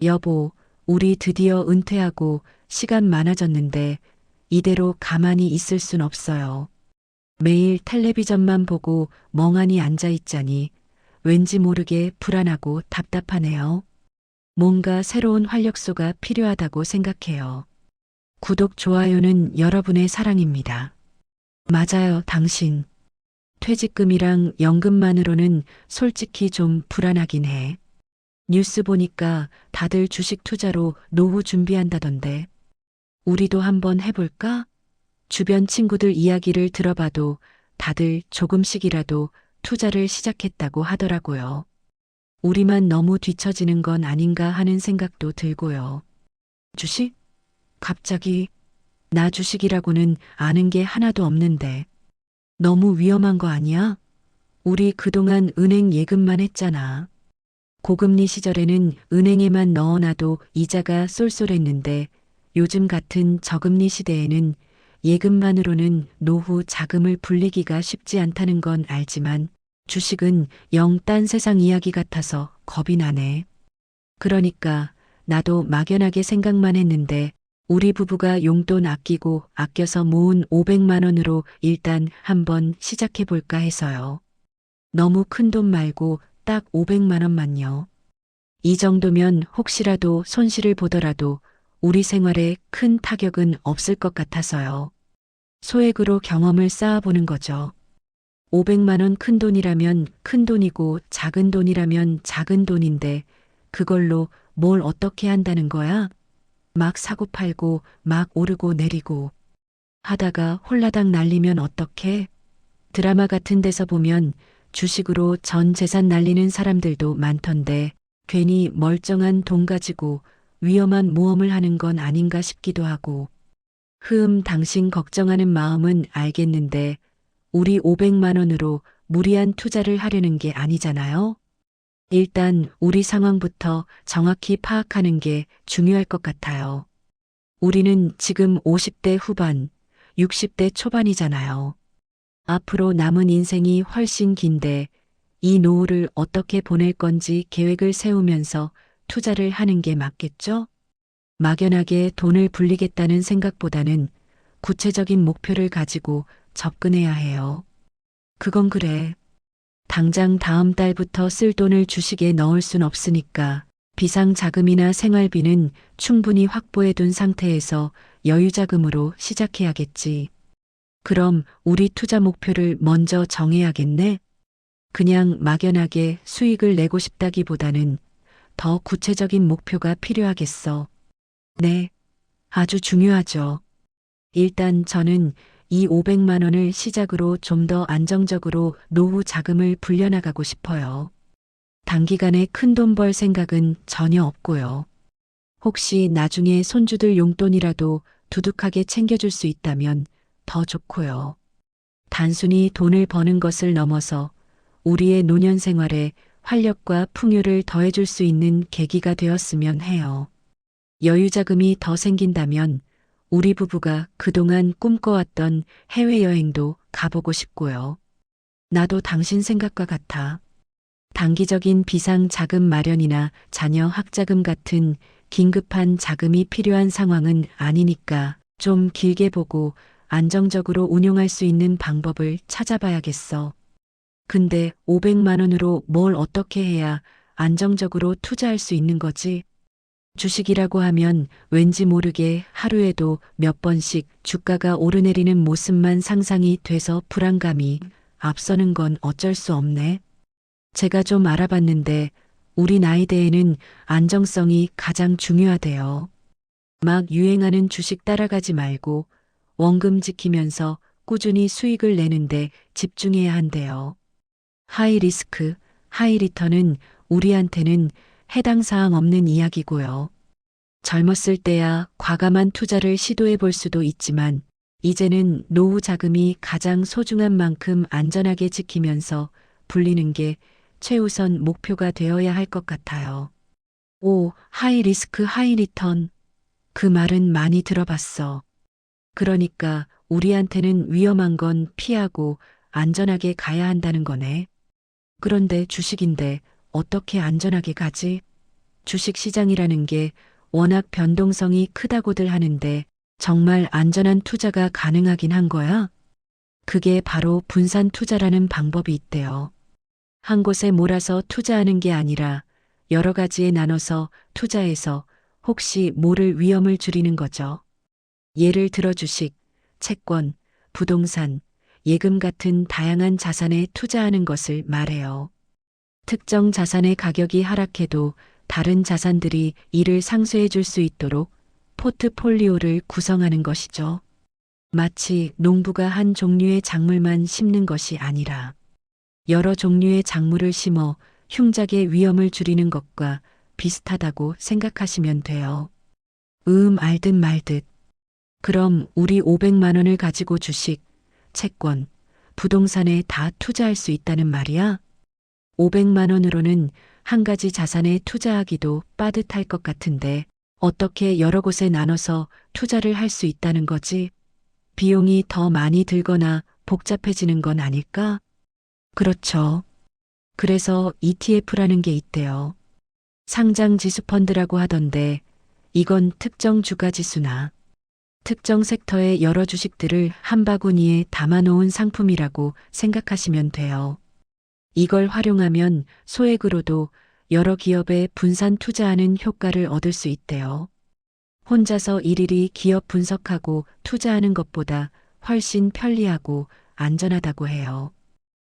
여보, 우리 드디어 은퇴하고 시간 많아졌는데 이대로 가만히 있을 순 없어요. 매일 텔레비전만 보고 멍하니 앉아 있자니 왠지 모르게 불안하고 답답하네요. 뭔가 새로운 활력소가 필요하다고 생각해요. 구독, 좋아요는 여러분의 사랑입니다. 맞아요, 당신. 퇴직금이랑 연금만으로는 솔직히 좀 불안하긴 해. 뉴스 보니까 다들 주식 투자로 노후 준비한다던데. 우리도 한번 해볼까? 주변 친구들 이야기를 들어봐도 다들 조금씩이라도 투자를 시작했다고 하더라고요. 우리만 너무 뒤처지는 건 아닌가 하는 생각도 들고요. 주식? 갑자기 나 주식이라고는 아는 게 하나도 없는데. 너무 위험한 거 아니야? 우리 그동안 은행 예금만 했잖아. 고금리 시절에는 은행에만 넣어놔도 이자가 쏠쏠했는데 요즘 같은 저금리 시대에는 예금만으로는 노후 자금을 불리기가 쉽지 않다는 건 알지만 주식은 영 딴 세상 이야기 같아서 겁이 나네. 그러니까 나도 막연하게 생각만 했는데 우리 부부가 용돈 아끼고 아껴서 모은 500만 원으로 일단 한번 시작해 볼까 해서요. 너무 큰 돈 말고 딱 500만 원만요. 이 정도면 혹시라도 손실을 보더라도 우리 생활에 큰 타격은 없을 것 같아서요. 소액으로 경험을 쌓아보는 거죠. 500만 원 큰 돈이라면 큰 돈이고 작은 돈이라면 작은 돈인데 그걸로 뭘 어떻게 한다는 거야? 막 사고 팔고 막 오르고 내리고 하다가 홀라당 날리면 어떡해? 드라마 같은 데서 보면 주식으로 전 재산 날리는 사람들도 많던데 괜히 멀쩡한 돈 가지고 위험한 모험을 하는 건 아닌가 싶기도 하고. 당신 걱정하는 마음은 알겠는데 우리 500만 원으로 무리한 투자를 하려는 게 아니잖아요. 일단 우리 상황부터 정확히 파악하는 게 중요할 것 같아요. 우리는 지금 50대 후반, 60대 초반이잖아요. 앞으로 남은 인생이 훨씬 긴데 이 노후를 어떻게 보낼 건지 계획을 세우면서 투자를 하는 게 맞겠죠? 막연하게 돈을 불리겠다는 생각보다는 구체적인 목표를 가지고 접근해야 해요. 그건 그래. 당장 다음 달부터 쓸 돈을 주식에 넣을 순 없으니까 비상자금이나 생활비는 충분히 확보해 둔 상태에서 여유자금으로 시작해야겠지. 그럼 우리 투자 목표를 먼저 정해야겠네? 그냥 막연하게 수익을 내고 싶다기보다는 더 구체적인 목표가 필요하겠어. 네, 아주 중요하죠. 일단 저는 이 500만 원을 시작으로 좀 더 안정적으로 노후 자금을 불려나가고 싶어요. 단기간에 큰돈 벌 생각은 전혀 없고요. 혹시 나중에 손주들 용돈이라도 두둑하게 챙겨줄 수 있다면 더 좋고요. 단순히 돈을 버는 것을 넘어서 우리의 노년 생활에 활력과 풍요를 더해줄 수 있는 계기가 되었으면 해요. 여유 자금이 더 생긴다면 우리 부부가 그동안 꿈꿔왔던 해외여행도 가보고 싶고요. 나도 당신 생각과 같아. 단기적인 비상 자금 마련이나 자녀 학자금 같은 긴급한 자금이 필요한 상황은 아니니까 좀 길게 보고 안정적으로 운용할 수 있는 방법을 찾아봐야겠어. 근데 500만 원으로 뭘 어떻게 해야 안정적으로 투자할 수 있는 거지? 주식이라고 하면 왠지 모르게 하루에도 몇 번씩 주가가 오르내리는 모습만 상상이 돼서 불안감이 앞서는 건 어쩔 수 없네. 제가 좀 알아봤는데 우리 나이대에는 안정성이 가장 중요하대요. 막 유행하는 주식 따라가지 말고 원금 지키면서 꾸준히 수익을 내는데 집중해야 한대요. 하이 리스크, 하이 리턴은 우리한테는 해당 사항 없는 이야기고요. 젊었을 때야 과감한 투자를 시도해 볼 수도 있지만 이제는 노후 자금이 가장 소중한 만큼 안전하게 지키면서 불리는 게 최우선 목표가 되어야 할 것 같아요. 오, 하이 리스크, 하이 리턴. 그 말은 많이 들어봤어. 그러니까 우리한테는 위험한 건 피하고 안전하게 가야 한다는 거네. 그런데 주식인데 어떻게 안전하게 가지? 주식시장이라는 게 워낙 변동성이 크다고들 하는데 정말 안전한 투자가 가능하긴 한 거야? 그게 바로 분산 투자라는 방법이 있대요. 한 곳에 몰아서 투자하는 게 아니라 여러 가지에 나눠서 투자해서 혹시 모를 위험을 줄이는 거죠. 예를 들어 주식, 채권, 부동산, 예금 같은 다양한 자산에 투자하는 것을 말해요. 특정 자산의 가격이 하락해도 다른 자산들이 이를 상쇄해 줄 수 있도록 포트폴리오를 구성하는 것이죠. 마치 농부가 한 종류의 작물만 심는 것이 아니라 여러 종류의 작물을 심어 흉작의 위험을 줄이는 것과 비슷하다고 생각하시면 돼요. 알듯 말듯. 그럼 우리 500만 원을 가지고 주식, 채권, 부동산에 다 투자할 수 있다는 말이야? 500만 원으로는 한 가지 자산에 투자하기도 빠듯할 것 같은데 어떻게 여러 곳에 나눠서 투자를 할 수 있다는 거지? 비용이 더 많이 들거나 복잡해지는 건 아닐까? 그렇죠. 그래서 ETF라는 게 있대요. 상장 지수 펀드라고 하던데 이건 특정 주가 지수나 특정 섹터의 여러 주식들을 한 바구니에 담아놓은 상품이라고 생각하시면 돼요. 이걸 활용하면 소액으로도 여러 기업에 분산 투자하는 효과를 얻을 수 있대요. 혼자서 일일이 기업 분석하고 투자하는 것보다 훨씬 편리하고 안전하다고 해요.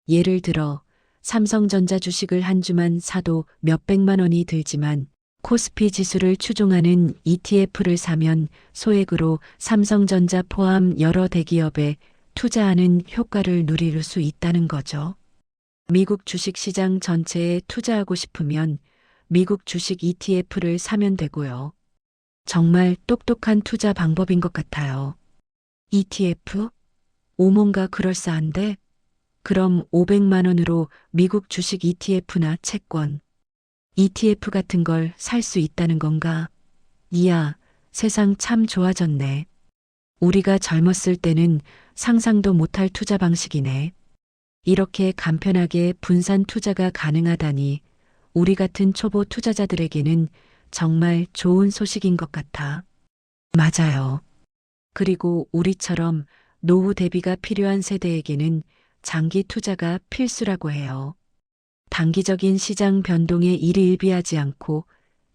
예를 들어 삼성전자 주식을 한 주만 사도 몇백만 원이 들지만 코스피 지수를 추종하는 ETF를 사면 소액으로 삼성전자 포함 여러 대기업에 투자하는 효과를 누릴 수 있다는 거죠. 미국 주식시장 전체에 투자하고 싶으면 미국 주식 ETF를 사면 되고요. 정말 똑똑한 투자 방법인 것 같아요. ETF? 뭔가 그럴싸한데? 그럼 500만 원으로 미국 주식 ETF나 채권, ETF 같은 걸 살 수 있다는 건가? 이야, 세상 참 좋아졌네. 우리가 젊었을 때는 상상도 못할 투자 방식이네. 이렇게 간편하게 분산 투자가 가능하다니 우리 같은 초보 투자자들에게는 정말 좋은 소식인 것 같아. 맞아요. 그리고 우리처럼 노후 대비가 필요한 세대에게는 장기 투자가 필수라고 해요. 단기적인 시장 변동에 일희일비하지 않고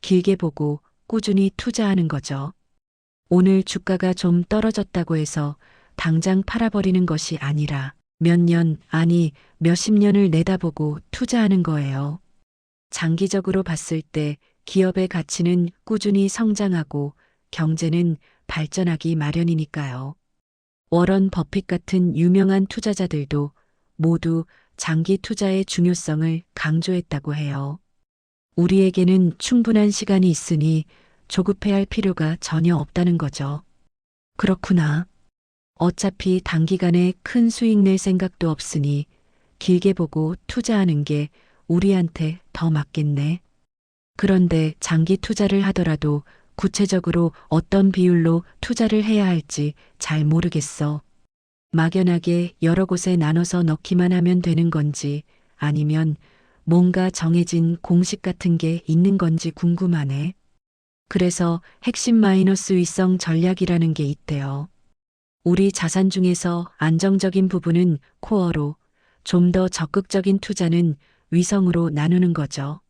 길게 보고 꾸준히 투자하는 거죠. 오늘 주가가 좀 떨어졌다고 해서 당장 팔아버리는 것이 아니라 몇 년, 아니 몇십 년을 내다보고 투자하는 거예요. 장기적으로 봤을 때 기업의 가치는 꾸준히 성장하고 경제는 발전하기 마련이니까요. 워런 버핏 같은 유명한 투자자들도 모두 장기 투자의 중요성을 강조했다고 해요. 우리에게는 충분한 시간이 있으니 조급해할 필요가 전혀 없다는 거죠. 그렇구나. 어차피 단기간에 큰 수익 낼 생각도 없으니 길게 보고 투자하는 게 우리한테 더 맞겠네. 그런데 장기 투자를 하더라도 구체적으로 어떤 비율로 투자를 해야 할지 잘 모르겠어. 막연하게 여러 곳에 나눠서 넣기만 하면 되는 건지 아니면 뭔가 정해진 공식 같은 게 있는 건지 궁금하네. 그래서 핵심 마이너스 위성 전략이라는 게 있대요. 우리 자산 중에서 안정적인 부분은 코어로, 좀 더 적극적인 투자는 위성으로 나누는 거죠.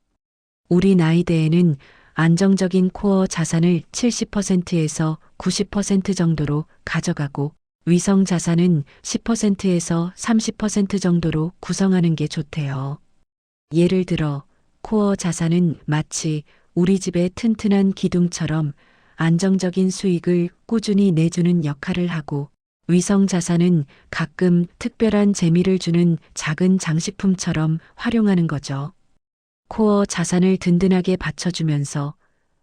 우리 나이대에는 안정적인 코어 자산을 70%에서 90% 정도로 가져가고 위성 자산은 10%에서 30% 정도로 구성하는 게 좋대요. 예를 들어 코어 자산은 마치 우리 집의 튼튼한 기둥처럼 안정적인 수익을 꾸준히 내주는 역할을 하고 위성 자산은 가끔 특별한 재미를 주는 작은 장식품처럼 활용하는 거죠. 코어 자산을 든든하게 받쳐주면서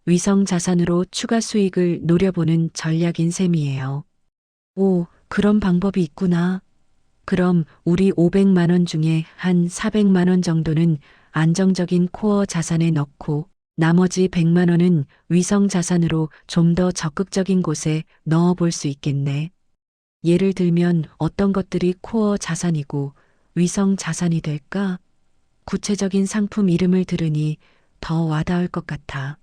위성 자산으로 추가 수익을 노려보는 전략인 셈이에요. 오, 그런 방법이 있구나. 그럼 우리 500만 원 중에 한 400만 원 정도는 안정적인 코어 자산에 넣고 나머지 100만 원은 위성 자산으로 좀 더 적극적인 곳에 넣어 볼 수 있겠네. 예를 들면 어떤 것들이 코어 자산이고 위성 자산이 될까? 구체적인 상품 이름을 들으니 더 와닿을 것 같아.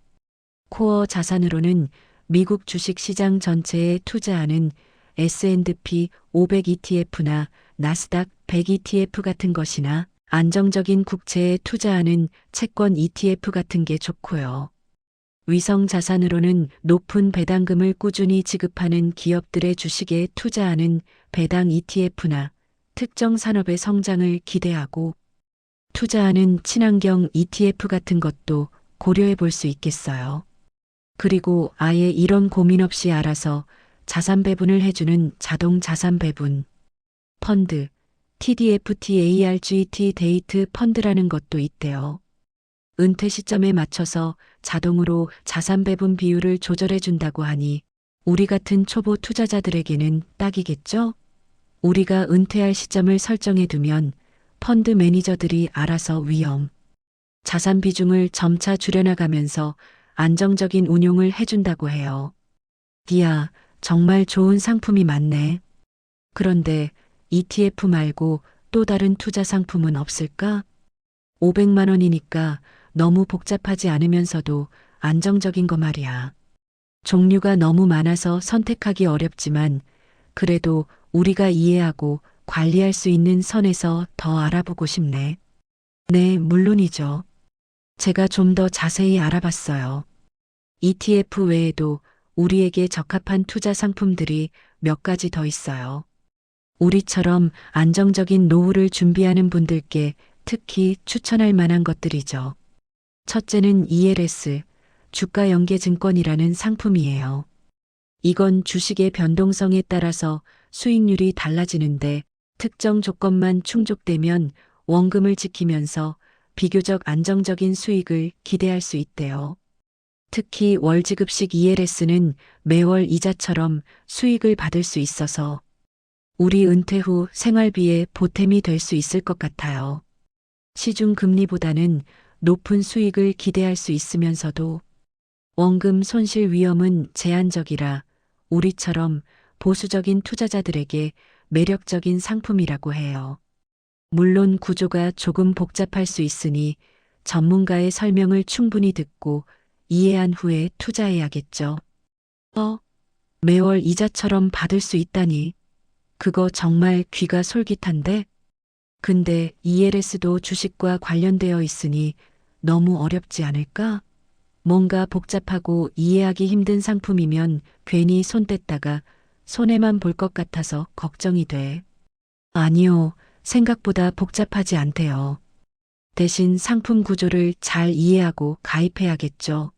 코어 자산으로는 미국 주식 시장 전체에 투자하는 S&P 500 ETF나 나스닥 100 ETF 같은 것이나 안정적인 국채에 투자하는 채권 ETF 같은 게 좋고요. 위성 자산으로는 높은 배당금을 꾸준히 지급하는 기업들의 주식에 투자하는 배당 ETF나 특정 산업의 성장을 기대하고 투자하는 친환경 ETF 같은 것도 고려해 볼 수 있겠어요. 그리고 아예 이런 고민 없이 알아서 자산 배분을 해주는 자동 자산 배분 펀드, TDFTARGT 데이트 펀드라는 것도 있대요. 은퇴 시점에 맞춰서 자동으로 자산 배분 비율을 조절해 준다고 하니 우리 같은 초보 투자자들에게는 딱이겠죠? 우리가 은퇴할 시점을 설정해 두면 펀드 매니저들이 알아서 위험, 자산 비중을 점차 줄여나가면서 안정적인 운용을 해준다고 해요. 디아, 정말 좋은 상품이 많네. 그런데 ETF 말고 또 다른 투자 상품은 없을까? 500만 원이니까 너무 복잡하지 않으면서도 안정적인 거 말이야. 종류가 너무 많아서 선택하기 어렵지만 그래도 우리가 이해하고 관리할 수 있는 선에서 더 알아보고 싶네. 네, 물론이죠. 제가 좀 더 자세히 알아봤어요. ETF 외에도 우리에게 적합한 투자 상품들이 몇 가지 더 있어요. 우리처럼 안정적인 노후를 준비하는 분들께 특히 추천할 만한 것들이죠. 첫째는 ELS, 주가 연계 증권이라는 상품이에요. 이건 주식의 변동성에 따라서 수익률이 달라지는데 특정 조건만 충족되면 원금을 지키면서 비교적 안정적인 수익을 기대할 수 있대요. 특히 월지급식 ELS는 매월 이자처럼 수익을 받을 수 있어서 우리 은퇴 후 생활비에 보탬이 될 수 있을 것 같아요. 시중 금리보다는 높은 수익을 기대할 수 있으면서도 원금 손실 위험은 제한적이라 우리처럼 보수적인 투자자들에게 매력적인 상품이라고 해요. 물론 구조가 조금 복잡할 수 있으니 전문가의 설명을 충분히 듣고 이해한 후에 투자해야겠죠. 매월 이자처럼 받을 수 있다니. 그거 정말 귀가 솔깃한데? 근데 ELS도 주식과 관련되어 있으니 너무 어렵지 않을까? 뭔가 복잡하고 이해하기 힘든 상품이면 괜히 손 뗐다가 손해만 볼 것 같아서 걱정이 돼. 아니요, 생각보다 복잡하지 않대요. 대신 상품 구조를 잘 이해하고 가입해야겠죠.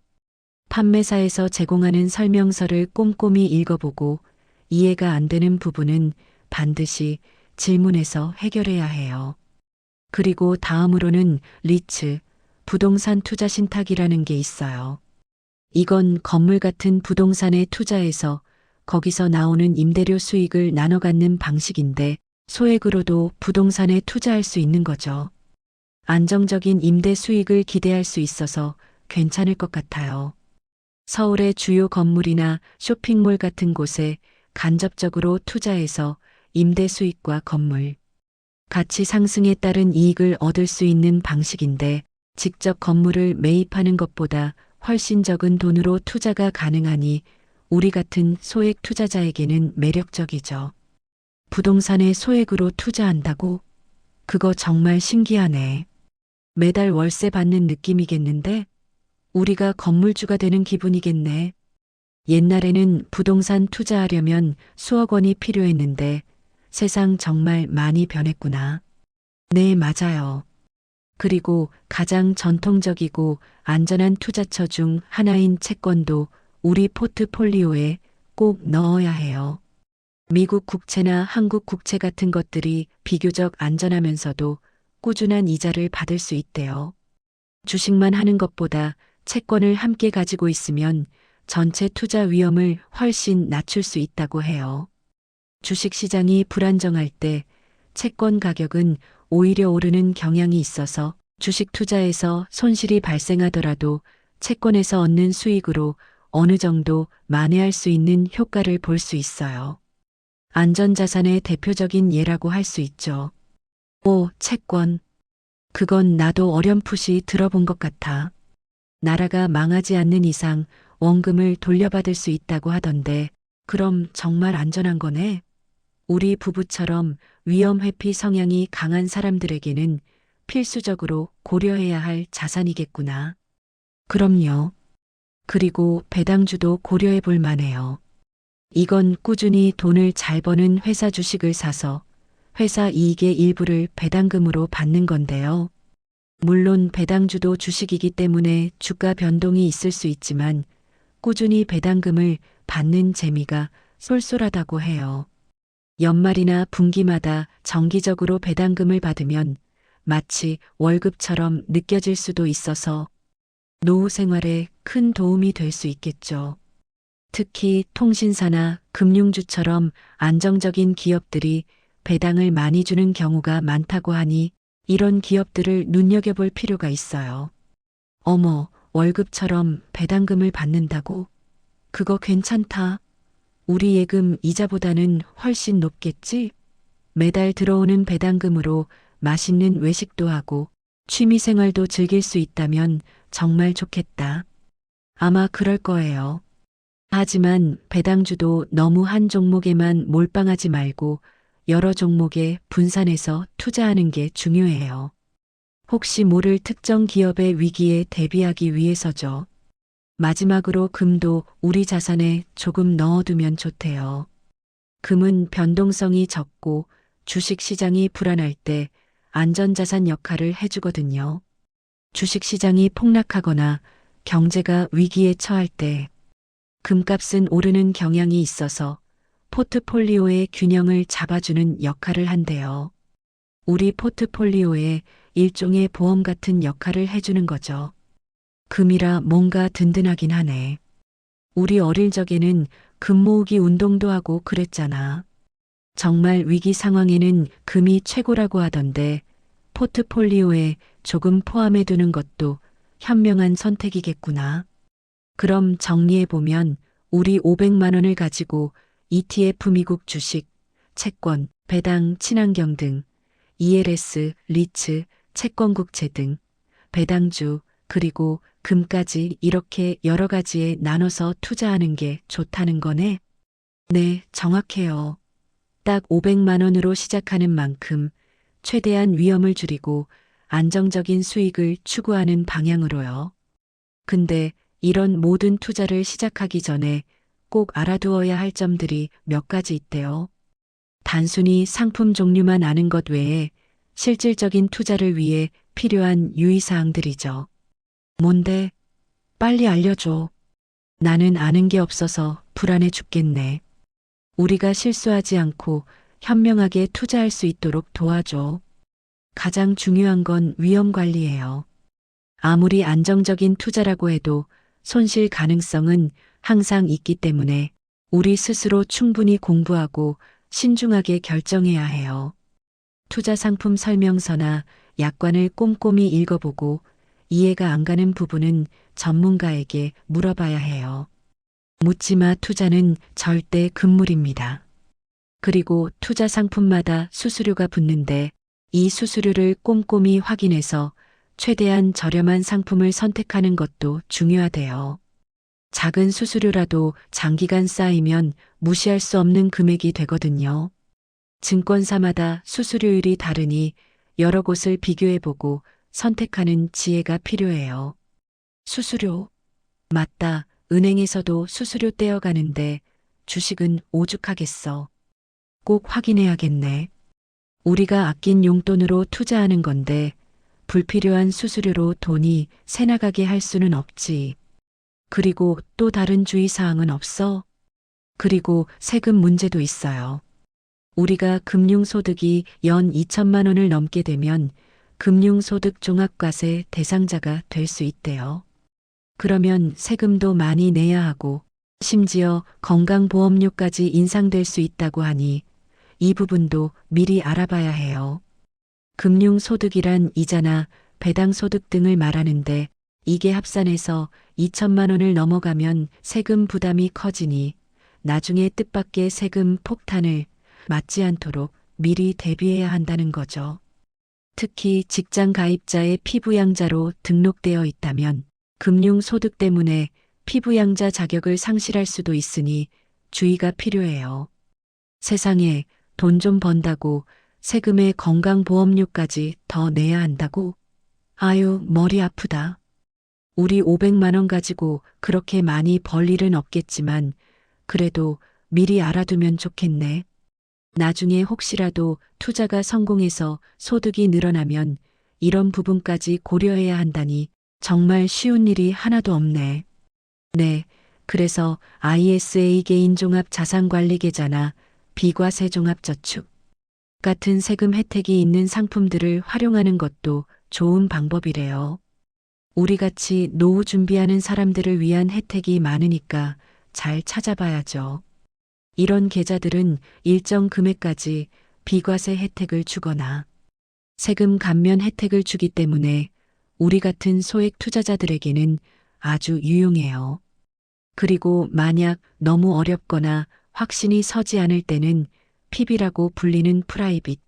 판매사에서 제공하는 설명서를 꼼꼼히 읽어보고 이해가 안 되는 부분은 반드시 질문해서 해결해야 해요. 그리고 다음으로는 리츠, 부동산 투자 신탁이라는 게 있어요. 이건 건물 같은 부동산에 투자해서 거기서 나오는 임대료 수익을 나눠 갖는 방식인데 소액으로도 부동산에 투자할 수 있는 거죠. 안정적인 임대 수익을 기대할 수 있어서 괜찮을 것 같아요. 서울의 주요 건물이나 쇼핑몰 같은 곳에 간접적으로 투자해서 임대 수익과 건물, 가치 상승에 따른 이익을 얻을 수 있는 방식인데 직접 건물을 매입하는 것보다 훨씬 적은 돈으로 투자가 가능하니 우리 같은 소액 투자자에게는 매력적이죠. 부동산에 소액으로 투자한다고? 그거 정말 신기하네. 매달 월세 받는 느낌이겠는데? 우리가 건물주가 되는 기분이겠네. 옛날에는 부동산 투자하려면 수억 원이 필요했는데 세상 정말 많이 변했구나. 네, 맞아요. 그리고 가장 전통적이고 안전한 투자처 중 하나인 채권도 우리 포트폴리오에 꼭 넣어야 해요. 미국 국채나 한국 국채 같은 것들이 비교적 안전하면서도 꾸준한 이자를 받을 수 있대요. 주식만 하는 것보다 채권을 함께 가지고 있으면 전체 투자 위험을 훨씬 낮출 수 있다고 해요. 주식 시장이 불안정할 때 채권 가격은 오히려 오르는 경향이 있어서 주식 투자에서 손실이 발생하더라도 채권에서 얻는 수익으로 어느 정도 만회할 수 있는 효과를 볼 수 있어요. 안전자산의 대표적인 예라고 할 수 있죠. 오, 채권. 그건 나도 어렴풋이 들어본 것 같아. 나라가 망하지 않는 이상 원금을 돌려받을 수 있다고 하던데 그럼 정말 안전한 거네? 우리 부부처럼 위험 회피 성향이 강한 사람들에게는 필수적으로 고려해야 할 자산이겠구나. 그럼요. 그리고 배당주도 고려해 볼 만해요. 이건 꾸준히 돈을 잘 버는 회사 주식을 사서 회사 이익의 일부를 배당금으로 받는 건데요. 물론 배당주도 주식이기 때문에 주가 변동이 있을 수 있지만 꾸준히 배당금을 받는 재미가 쏠쏠하다고 해요. 연말이나 분기마다 정기적으로 배당금을 받으면 마치 월급처럼 느껴질 수도 있어서 노후 생활에 큰 도움이 될 수 있겠죠. 특히 통신사나 금융주처럼 안정적인 기업들이 배당을 많이 주는 경우가 많다고 하니 이런 기업들을 눈여겨볼 필요가 있어요. 어머, 월급처럼 배당금을 받는다고? 그거 괜찮다. 우리 예금 이자보다는 훨씬 높겠지? 매달 들어오는 배당금으로 맛있는 외식도 하고 취미 생활도 즐길 수 있다면 정말 좋겠다. 아마 그럴 거예요. 하지만 배당주도 너무 한 종목에만 몰빵하지 말고 여러 종목에 분산해서 투자하는 게 중요해요. 혹시 모를 특정 기업의 위기에 대비하기 위해서죠. 마지막으로 금도 우리 자산에 조금 넣어두면 좋대요. 금은 변동성이 적고 주식 시장이 불안할 때 안전자산 역할을 해주거든요. 주식 시장이 폭락하거나 경제가 위기에 처할 때 금값은 오르는 경향이 있어서 포트폴리오의 균형을 잡아주는 역할을 한대요. 우리 포트폴리오에 일종의 보험 같은 역할을 해주는 거죠. 금이라 뭔가 든든하긴 하네. 우리 어릴 적에는 금 모으기 운동도 하고 그랬잖아. 정말 위기 상황에는 금이 최고라고 하던데 포트폴리오에 조금 포함해 두는 것도 현명한 선택이겠구나. 그럼 정리해보면 우리 500만 원을 가지고 ETF 미국 주식, 채권, 배당, 친환경 등 ELS, 리츠, 채권국채 등 배당주, 그리고 금까지 이렇게 여러 가지에 나눠서 투자하는 게 좋다는 거네? 네, 정확해요. 딱 500만 원으로 시작하는 만큼 최대한 위험을 줄이고 안정적인 수익을 추구하는 방향으로요. 근데 이런 모든 투자를 시작하기 전에 꼭 알아두어야 할 점들이 몇 가지 있대요. 단순히 상품 종류만 아는 것 외에 실질적인 투자를 위해 필요한 유의사항들이죠. 뭔데? 빨리 알려줘. 나는 아는 게 없어서 불안해 죽겠네. 우리가 실수하지 않고 현명하게 투자할 수 있도록 도와줘. 가장 중요한 건 위험 관리예요. 아무리 안정적인 투자라고 해도 손실 가능성은 항상 있기 때문에 우리 스스로 충분히 공부하고 신중하게 결정해야 해요. 투자 상품 설명서나 약관을 꼼꼼히 읽어보고 이해가 안 가는 부분은 전문가에게 물어봐야 해요. 묻지마 투자는 절대 금물입니다. 그리고 투자 상품마다 수수료가 붙는데 이 수수료를 꼼꼼히 확인해서 최대한 저렴한 상품을 선택하는 것도 중요하대요. 작은 수수료라도 장기간 쌓이면 무시할 수 없는 금액이 되거든요. 증권사마다 수수료율이 다르니 여러 곳을 비교해보고 선택하는 지혜가 필요해요. 수수료. 맞다. 은행에서도 수수료 떼어가는데 주식은 오죽하겠어. 꼭 확인해야겠네. 우리가 아낀 용돈으로 투자하는 건데 불필요한 수수료로 돈이 새나가게 할 수는 없지. 그리고 또 다른 주의사항은 없어? 그리고 세금 문제도 있어요. 우리가 금융소득이 연 2천만 원을 넘게 되면 금융소득 종합과세 대상자가 될 수 있대요. 그러면 세금도 많이 내야 하고 심지어 건강보험료까지 인상될 수 있다고 하니 이 부분도 미리 알아봐야 해요. 금융소득이란 이자나 배당소득 등을 말하는데 이게 합산해서 2천만 원을 넘어가면 세금 부담이 커지니 나중에 뜻밖의 세금 폭탄을 맞지 않도록 미리 대비해야 한다는 거죠. 특히 직장 가입자의 피부양자로 등록되어 있다면 금융 소득 때문에 피부양자 자격을 상실할 수도 있으니 주의가 필요해요. 세상에 돈 좀 번다고 세금에 건강보험료까지 더 내야 한다고? 아유, 머리 아프다. 우리 500만 원 가지고 그렇게 많이 벌 일은 없겠지만 그래도 미리 알아두면 좋겠네. 나중에 혹시라도 투자가 성공해서 소득이 늘어나면 이런 부분까지 고려해야 한다니 정말 쉬운 일이 하나도 없네. 네, 그래서 ISA 개인종합 자산관리계좌나 비과세종합저축 같은 세금 혜택이 있는 상품들을 활용하는 것도 좋은 방법이래요. 우리같이 노후 준비하는 사람들을 위한 혜택이 많으니까 잘 찾아봐야죠. 이런 계좌들은 일정 금액까지 비과세 혜택을 주거나 세금 감면 혜택을 주기 때문에 우리 같은 소액 투자자들에게는 아주 유용해요. 그리고 만약 너무 어렵거나 확신이 서지 않을 때는 PB라고 불리는 프라이빗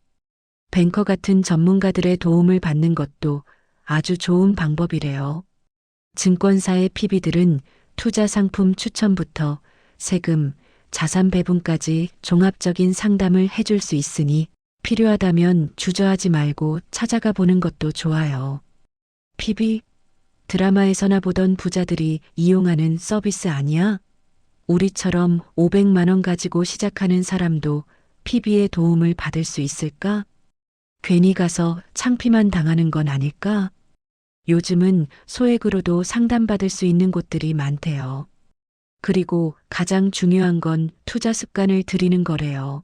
뱅커 같은 전문가들의 도움을 받는 것도 아주 좋은 방법이래요. 증권사의 PB들은 투자 상품 추천부터 세금, 자산 배분까지 종합적인 상담을 해줄 수 있으니 필요하다면 주저하지 말고 찾아가 보는 것도 좋아요. PB? 드라마에서나 보던 부자들이 이용하는 서비스 아니야? 우리처럼 500만 원 가지고 시작하는 사람도 PB의 도움을 받을 수 있을까? 괜히 가서 창피만 당하는 건 아닐까? 요즘은 소액으로도 상담받을 수 있는 곳들이 많대요. 그리고 가장 중요한 건 투자 습관을 들이는 거래요.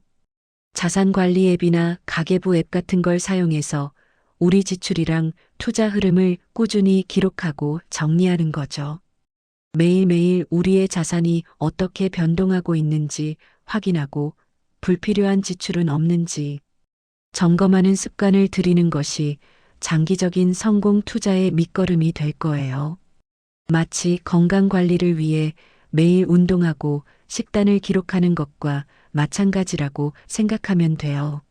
자산관리 앱이나 가계부 앱 같은 걸 사용해서 우리 지출이랑 투자 흐름을 꾸준히 기록하고 정리하는 거죠. 매일매일 우리의 자산이 어떻게 변동하고 있는지 확인하고 불필요한 지출은 없는지 점검하는 습관을 들이는 것이 장기적인 성공 투자의 밑거름이 될 거예요. 마치 건강 관리를 위해 매일 운동하고 식단을 기록하는 것과 마찬가지라고 생각하면 돼요.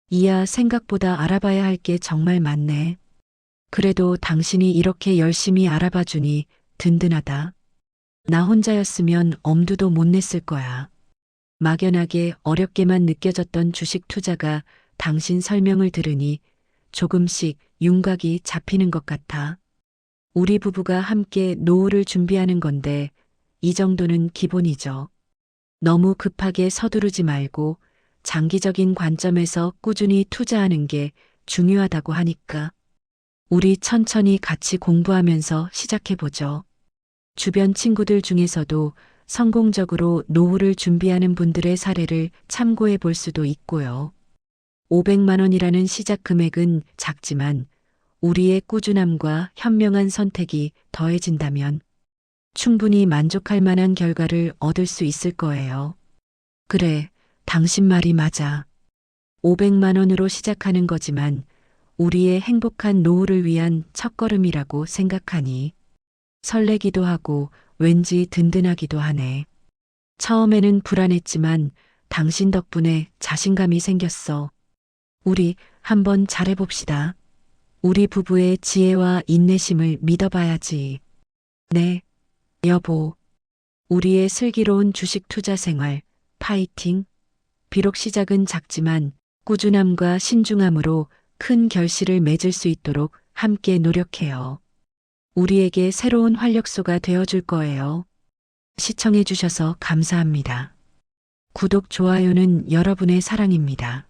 이야, 생각보다 알아봐야 할 게 정말 많네. 그래도 당신이 이렇게 열심히 알아봐 주니 든든하다. 나 혼자였으면 엄두도 못 냈을 거야. 막연하게 어렵게만 느껴졌던 주식 투자가 당신 설명을 들으니 조금씩 윤곽이 잡히는 것 같아. 우리 부부가 함께 노후를 준비하는 건데 이 정도는 기본이죠. 너무 급하게 서두르지 말고 장기적인 관점에서 꾸준히 투자하는 게 중요하다고 하니까 우리 천천히 같이 공부하면서 시작해보죠. 주변 친구들 중에서도 성공적으로 노후를 준비하는 분들의 사례를 참고해 볼 수도 있고요. 500만 원이라는 시작 금액은 작지만 우리의 꾸준함과 현명한 선택이 더해진다면 충분히 만족할 만한 결과를 얻을 수 있을 거예요. 그래, 당신 말이 맞아. 500만 원으로 시작하는 거지만 우리의 행복한 노후를 위한 첫걸음이라고 생각하니 설레기도 하고 왠지 든든하기도 하네. 처음에는 불안했지만 당신 덕분에 자신감이 생겼어. 우리 한번 잘해봅시다. 우리 부부의 지혜와 인내심을 믿어봐야지. 네, 여보. 우리의 슬기로운 주식 투자 생활, 파이팅. 비록 시작은 작지만 꾸준함과 신중함으로 큰 결실을 맺을 수 있도록 함께 노력해요. 우리에게 새로운 활력소가 되어줄 거예요. 시청해주셔서 감사합니다. 구독, 좋아요는 여러분의 사랑입니다.